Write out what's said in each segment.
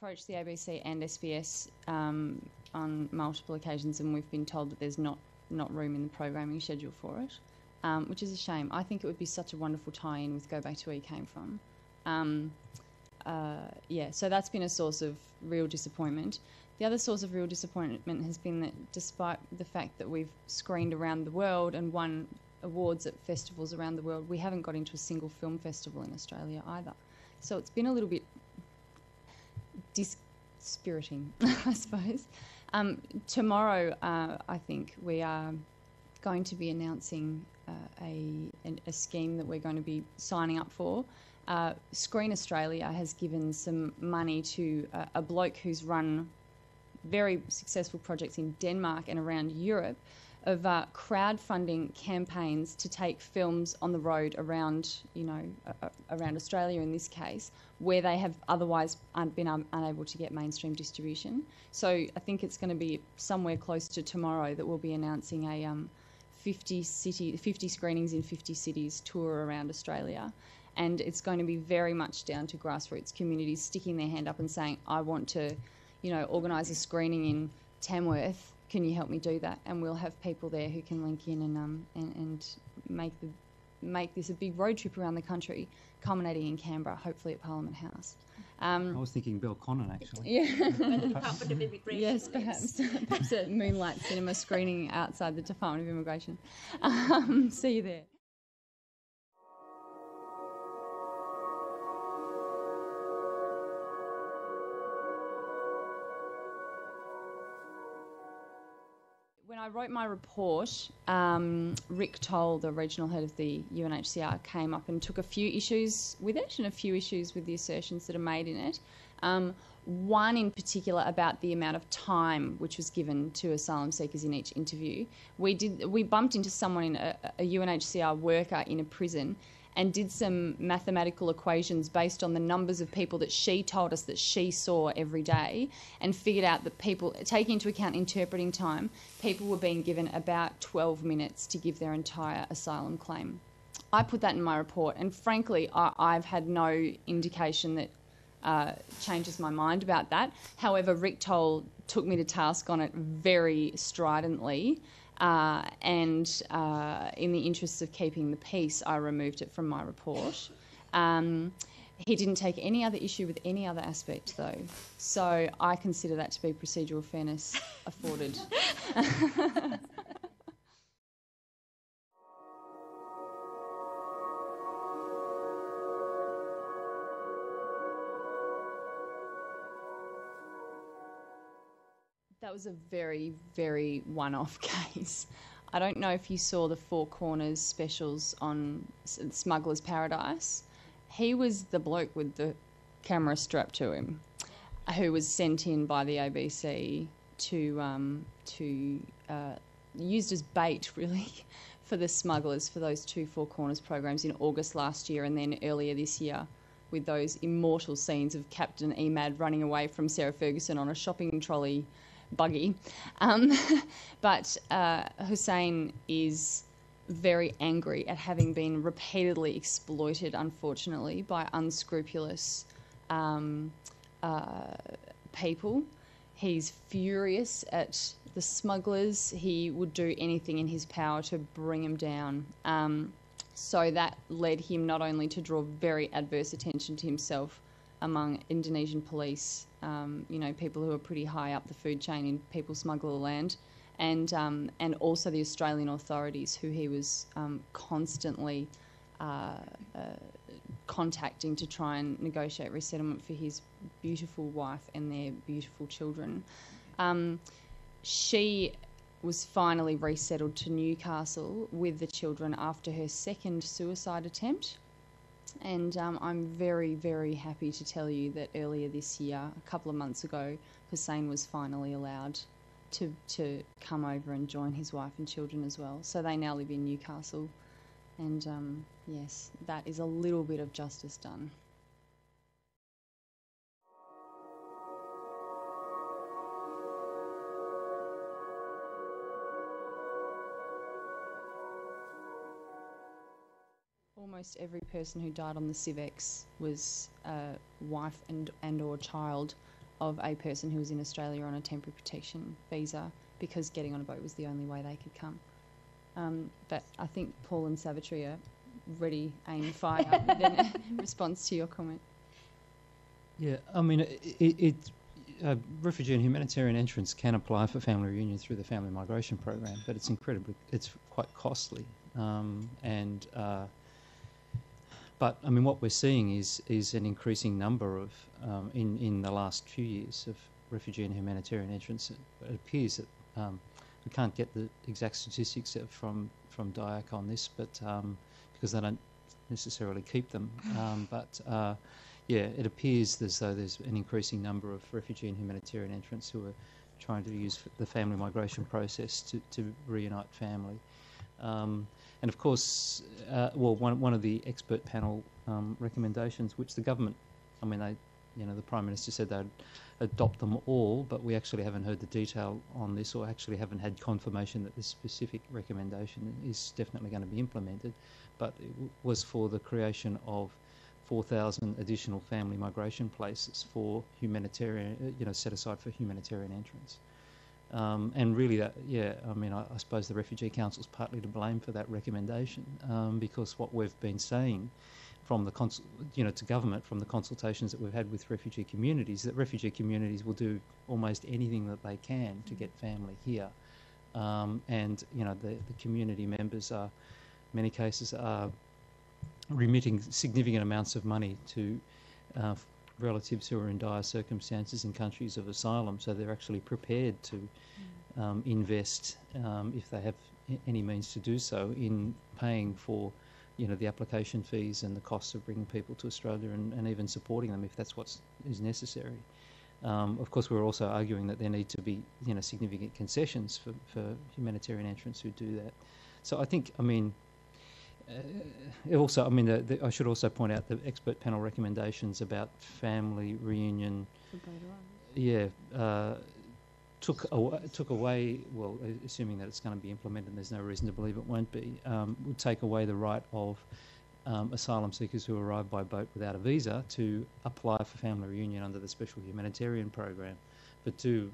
approached the ABC and SBS on multiple occasions, and we've been told that there's not room in the programming schedule for it, which is a shame. I think it would be such a wonderful tie-in with Go Back to Where You Came From. So that's been a source of real disappointment. The other source of real disappointment has been that despite the fact that we've screened around the world and won awards at festivals around the world, we haven't got into a single film festival in Australia either. So it's been a little bit dispiriting, I suppose. Tomorrow, I think, we are going to be announcing a scheme that we're going to be signing up for. Screen Australia has given some money to a bloke who's run very successful projects in Denmark and around Europe of crowdfunding campaigns to take films on the road around, around Australia in this case, where they have otherwise been unable to get mainstream distribution. So I think it's going to be somewhere close to tomorrow that we'll be announcing a 50 screenings in 50 cities tour around Australia. And it's going to be very much down to grassroots communities sticking their hand up and saying, I want to, organise a screening in Tamworth. Can you help me do that? And we'll have people there who can link in and make this a big road trip around the country, culminating in Canberra, hopefully at Parliament House. I was thinking Belconnen, actually. Yeah. The Department of Immigration. Yes, perhaps a Moonlight Cinema screening outside the Department of Immigration. See you there. When I wrote my report, Rick Toll, the regional head of the UNHCR, came up and took a few issues with it and a few issues with the assertions that are made in it. One in particular about the amount of time which was given to asylum seekers in each interview. We bumped into someone, a UNHCR worker in a prison, and did some mathematical equations based on the numbers of people that she told us that she saw every day, and figured out that people, taking into account interpreting time, people were being given about 12 minutes to give their entire asylum claim. I put that in my report, and frankly, I've had no indication that changes my mind about that. However, Rick Toll took me to task on it very stridently, and in the interests of keeping the peace, I removed it from my report. He didn't take any other issue with any other aspect, though, so I consider that to be procedural fairness afforded. That was a very, very one-off case. I don't know if you saw the Four Corners specials on Smuggler's Paradise. He was the bloke with the camera strapped to him, who was sent in by the ABC to used as bait, really, for the smugglers for those two Four Corners programs in August last year and then earlier this year, with those immortal scenes of Captain Emad running away from Sarah Ferguson on a shopping trolley buggy. But Hussein is very angry at having been repeatedly exploited, unfortunately, by unscrupulous people. He's furious at the smugglers. He would do anything in his power to bring them down. So that led him not only to draw very adverse attention to himself among Indonesian police, people who are pretty high up the food chain in people smuggler land, and also the Australian authorities, who he was constantly contacting to try and negotiate resettlement for his beautiful wife and their beautiful children. She was finally resettled to Newcastle with the children after her second suicide attempt. And I'm very, very happy to tell you that earlier this year, a couple of months ago, Hussein was finally allowed to come over and join his wife and children as well. So they now live in Newcastle. And yes, that is a little bit of justice done. Almost every person who died on the Civex was a wife and or child of a person who was in Australia on a temporary protection visa because getting on a boat was the only way they could come. But I think Paul and Savitri are ready, aim, fire in response to your comment. Yeah, I mean, refugee and humanitarian entrants can apply for family reunion through the family migration program, but it's quite costly. But I mean, what we're seeing is an increasing number of, in the last few years, of refugee and humanitarian entrants. It appears that we can't get the exact statistics from DIAC on this, but because they don't necessarily keep them. Yeah, it appears as though there's an increasing number of refugee and humanitarian entrants who are trying to use the family migration process to reunite family. And of course, one of the expert panel recommendations, which the government, I mean, the Prime Minister said they'd adopt them all, but we actually haven't heard the detail on this, or actually haven't had confirmation that this specific recommendation is definitely going to be implemented. But it was for the creation of 4,000 additional family migration places for humanitarian, set aside for humanitarian entrants. And really, that, I mean, I suppose the Refugee Council's partly to blame for that recommendation, because what we've been saying from the to government, from the consultations that we've had with refugee communities, that refugee communities will do almost anything that they can to get family here, and the community members are, in many cases, are remitting significant amounts of money to relatives who are in dire circumstances in countries of asylum, so they're actually prepared to invest, if they have any means to do so, in paying for the application fees and the costs of bringing people to Australia, and even supporting them if that's what is necessary. Of course, we're also arguing that there need to be significant concessions for humanitarian entrants who do that. So I think, I mean, I should also point out the expert panel recommendations about family reunion. Took away. Well, assuming that it's going to be implemented, and there's no reason to believe it won't be. Would take away the right of asylum seekers who arrive by boat without a visa to apply for family reunion under the special humanitarian program, but to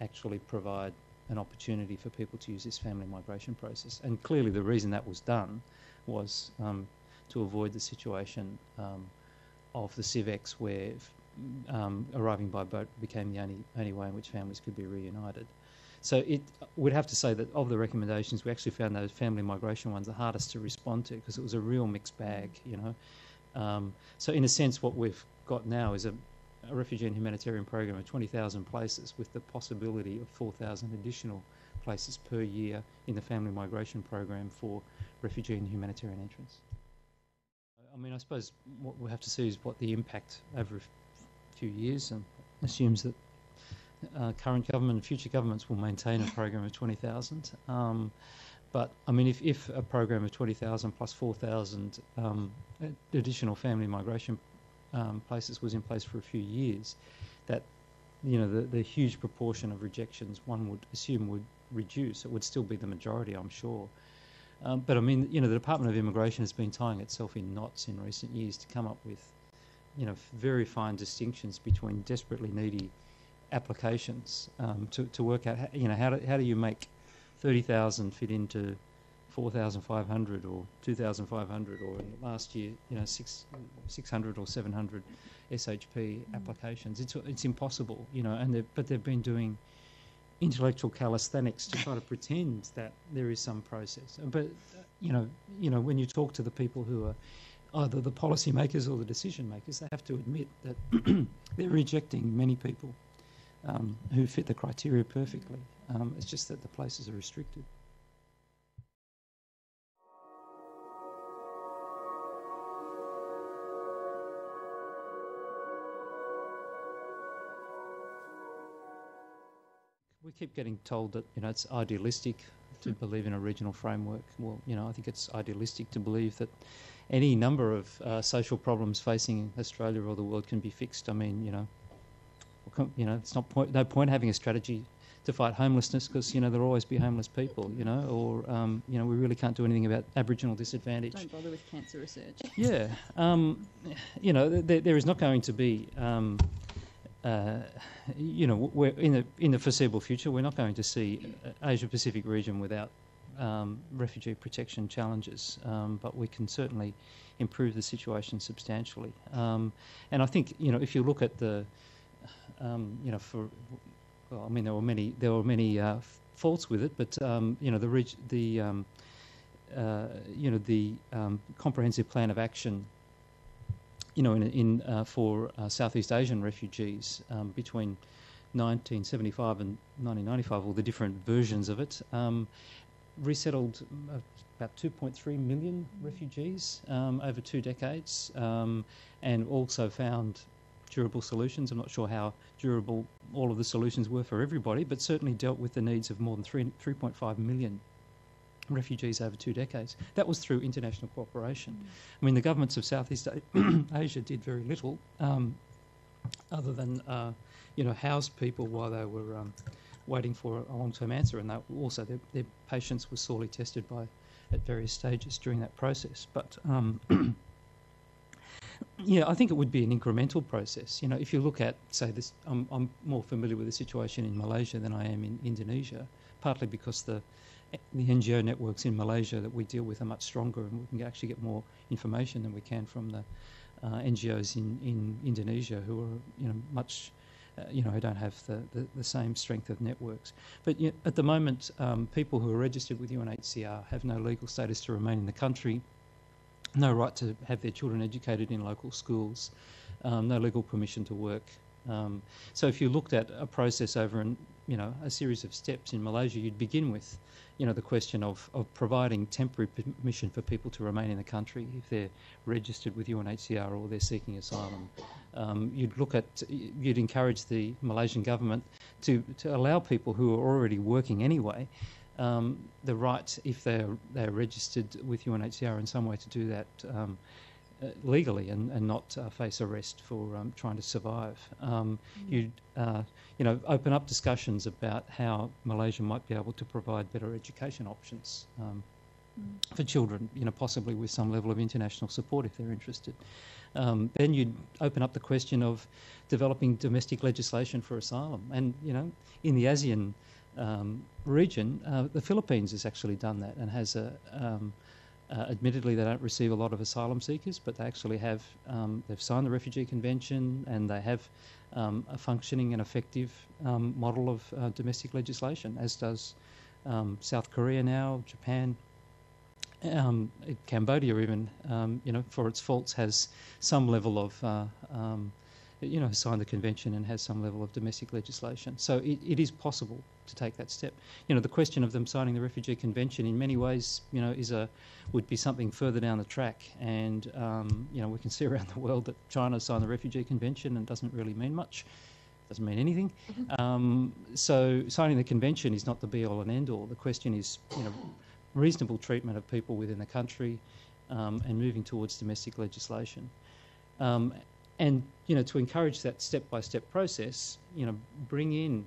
actually provide an opportunity for people to use this family migration process. And clearly, the reason that was done was to avoid the situation of the CIVEX, where arriving by boat became the only way in which families could be reunited. So we'd have to say that of the recommendations, we actually found those family migration ones the hardest to respond to, because it was a real mixed bag, So in a sense, what we've got now is a refugee and humanitarian program of 20,000 places, with the possibility of 4,000 additional places per year in the family migration program for refugee and humanitarian entrants. I mean, I suppose what we'll have to see is what the impact over a few years, and assumes that current government and future governments will maintain a program of 20,000. But I mean, if a program of 20,000 plus 4,000 additional family migration places was in place for a few years, that the huge proportion of rejections one would assume would reduce. It would still be the majority, I'm sure. But I mean, the Department of Immigration has been tying itself in knots in recent years to come up with, very fine distinctions between desperately needy applications, to work out, how do you make 30,000 fit into 4,500 or 2,500, or last year, 600 or 700 SHP applications. It's impossible, but they've been doing intellectual calisthenics to try to pretend that there is some process. But when you talk to the people who are either the policy makers or the decision makers, they have to admit that they're rejecting many people who fit the criteria perfectly. It's just that the places are restricted. We keep getting told that it's idealistic to believe in a regional framework. Well, I think it's idealistic to believe that any number of social problems facing Australia or the world can be fixed. I mean, it's no point having a strategy to fight homelessness, because there'll always be homeless people. Or we really can't do anything about Aboriginal disadvantage. Don't bother with cancer research. Yeah, there is not going to be you know, we're in the foreseeable future, we're not going to see Asia-Pacific region without refugee protection challenges, but we can certainly improve the situation substantially. And I think, you know, if you look at the, you know, well, I mean, there were many faults with it, but you know, the comprehensive plan of action, you know, for Southeast Asian refugees between 1975 and 1995, all the different versions of it, resettled about 2.3 million refugees over 2 decades, and also found durable solutions. I'm not sure how durable all of the solutions were for everybody, but certainly dealt with the needs of more than 3.5 million refugees over 2 decades. That was through international cooperation. I mean, the governments of Southeast Asia did very little other than, you know, house people while they were waiting for a long-term answer, and also their patience was sorely tested at various stages during that process. But yeah, I think it would be an incremental process. You know, if you look at, say, this, I'm more familiar with the situation in Malaysia than I am in Indonesia, partly because the NGO networks in Malaysia that we deal with are much stronger, and we can actually get more information than we can from the NGOs in Indonesia, who are, you know, much, you know, who don't have the same strength of networks. But you know, at the moment, people who are registered with UNHCR have no legal status to remain in the country, no right to have their children educated in local schools, no legal permission to work. So if you looked at a process over you know, a series of steps in Malaysia, you'd begin with, you know, the question of providing temporary permission for people to remain in the country if they're registered with UNHCR or they're seeking asylum. You'd encourage the Malaysian government to allow people who are already working anyway the right, if they're registered with UNHCR in some way, to do that legally and not face arrest for trying to survive. You'd you know, open up discussions about how Malaysia might be able to provide better education options for children, you know, possibly with some level of international support if they're interested. Then you'd open up the question of developing domestic legislation for asylum. And, you know, in the ASEAN region, the Philippines has actually done that and has admittedly, they don't receive a lot of asylum seekers, but they actually have, they've signed the Refugee Convention, and they have a functioning and effective model of domestic legislation, as does South Korea now, Japan, Cambodia even, you know, for its faults, has some level of, you know, signed the convention and has some level of domestic legislation. So it is possible to take that step. You know, the question of them signing the Refugee Convention in many ways, you know, would be something further down the track. And, you know, we can see around the world that China signed the Refugee Convention and doesn't really mean much. Doesn't mean anything. So signing the convention is not the be-all and end-all. The question is, you know, reasonable treatment of people within the country and moving towards domestic legislation. And, you know, to encourage that step-by-step process, you know, bring in,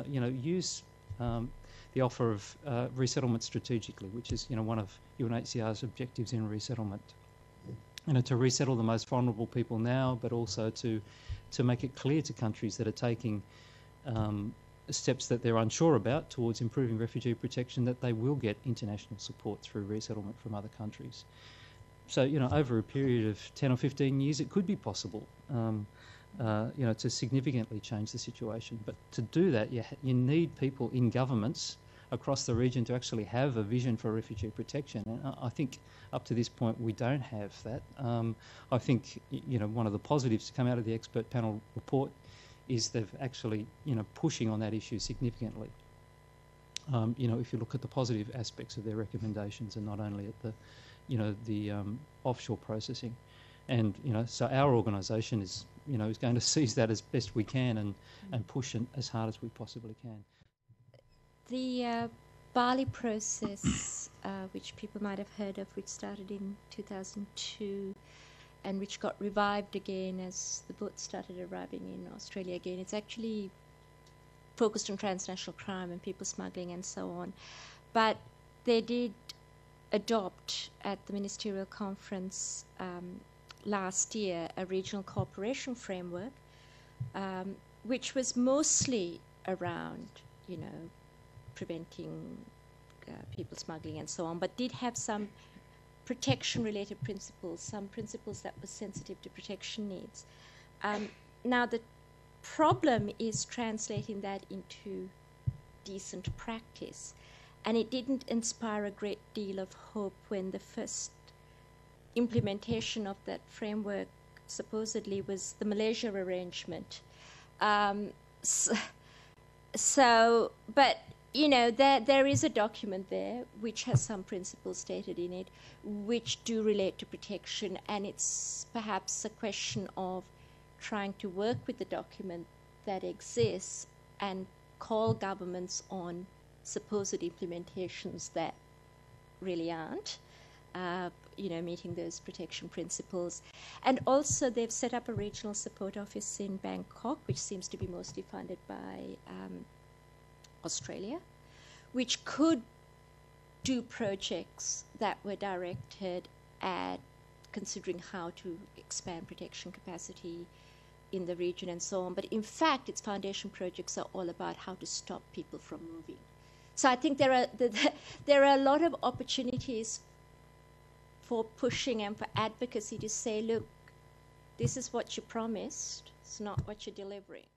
you know, use the offer of resettlement strategically, which is, you know, one of UNHCR's objectives in resettlement. You know, to resettle the most vulnerable people now, but also to make it clear to countries that are taking steps that they're unsure about towards improving refugee protection, that they will get international support through resettlement from other countries. So, you know, over a period of 10 or 15 years, it could be possible, you know, to significantly change the situation. But to do that, you need people in governments across the region to actually have a vision for refugee protection. And I think up to this point, we don't have that. I think, you know, one of the positives to come out of the expert panel report is they've actually, you know, pushing on that issue significantly. You know, if you look at the positive aspects of their recommendations and not only at the, you know, the offshore processing. And, you know, so our organisation is, you know, is going to seize that as best we can and push it as hard as we possibly can. The Bali process, which people might have heard of, which started in 2002 and which got revived again as the boats started arriving in Australia again, it's actually focused on transnational crime and people smuggling and so on. But they did adopt at the ministerial conference last year a regional cooperation framework which was mostly around, preventing people smuggling and so on, but did have some protection-related principles, some principles that were sensitive to protection needs. Now, the problem is translating that into decent practice, and it didn't inspire a great deal of hope when the first implementation of that framework supposedly was the Malaysia arrangement. But there is a document there which has some principles stated in it which do relate to protection, and it's perhaps a question of trying to work with the document that exists and call governments on supposed implementations that really aren't, meeting those protection principles. And also they've set up a regional support office in Bangkok, which seems to be mostly funded by Australia, which could do projects that were directed at considering how to expand protection capacity in the region and so on. But in fact, its foundation projects are all about how to stop people from moving. So I think there are a lot of opportunities for pushing and for advocacy to say, look, this is what you promised, it's not what you're delivering.